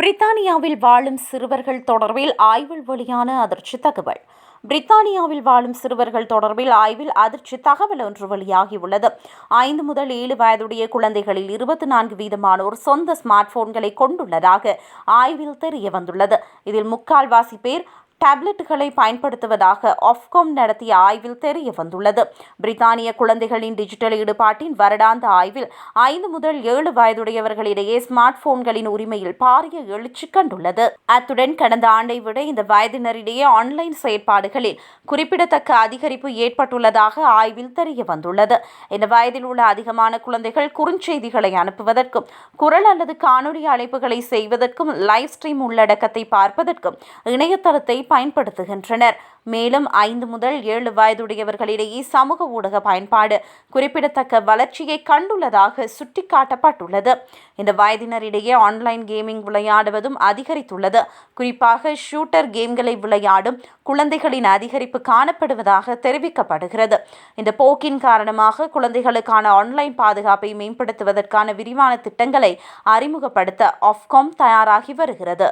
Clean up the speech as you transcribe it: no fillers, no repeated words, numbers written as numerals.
பிரித்தானியாவில் வாழும் சிறுவர்கள் தொடர்பில் ஆய்வில் வெளியான அதிர்ச்சி தகவல். பிரித்தானியாவில் வாழும் சிறுவர்கள் தொடர்பில் ஆய்வில் அதிர்ச்சி தகவல் ஒன்று வெளியாகியுள்ளது. 5 முதல் 7 வயதுடைய குழந்தைகளில் 24% சொந்த ஸ்மார்ட் போன்களை கொண்டுள்ளதாக ஆய்வில் தெரியவந்துள்ளது. இதில் முக்கால்வாசி பேர் டேப்லெட்டுகளை பயன்படுத்துவதாக ஆஃப்காம் நடத்திய ஆய்வில் தெரிய வந்துள்ளது. பிரித்தானிய குழந்தைகளின் டிஜிட்டல் ஈடுபாட்டின் வருடாந்த ஆய்வில் 5 முதல் 7 வயதுடையவர்களிடையே ஸ்மார்ட் போன்களின் உரிமையில் பாரிய எழுச்சி கண்டுள்ளது. அத்துடன் கடந்த ஆண்டை விட இந்த வயதினரிடையே ஆன்லைன் செயற்பாடுகளில் குறிப்பிடத்தக்க அதிகரிப்பு ஏற்பட்டுள்ளதாக ஆய்வில் தெரிய வந்துள்ளது. இந்த வயதில் உள்ள அதிகமான குழந்தைகள் குறுஞ்செய்திகளை அனுப்புவதற்கும் குரல் அல்லது காணொலி அழைப்புகளை செய்வதற்கும் லைவ் ஸ்ட்ரீம் உள்ளடக்கத்தை பார்ப்பதற்கும் இணையதளத்தை பயன்படுத்துகின்றனர். மேலும் 5 முதல் 7 வயதுடையவர்களிடையே சமூக ஊடக பயன்பாடு குறிப்பிடத்தக்க வளர்ச்சியை கண்டுள்ளதாக சுட்டிக்காட்டப்பட்டுள்ளது. இந்த வயதினரிடையே ஆன்லைன் கேமிங் விளையாடுவதும் அதிகரித்துள்ளது. குறிப்பாக ஷூட்டர் கேம்களை விளையாடும் குழந்தைகளின் அதிகரிப்பு காணப்படுவதாக தெரிவிக்கப்படுகிறது. இந்த போக்கின் காரணமாக குழந்தைகளுக்கான ஆன்லைன் பாதுகாப்பை மேம்படுத்துவதற்கான விரிவான திட்டங்களை அறிமுகப்படுத்த ஆஃப்காம் தயாராகி வருகிறது.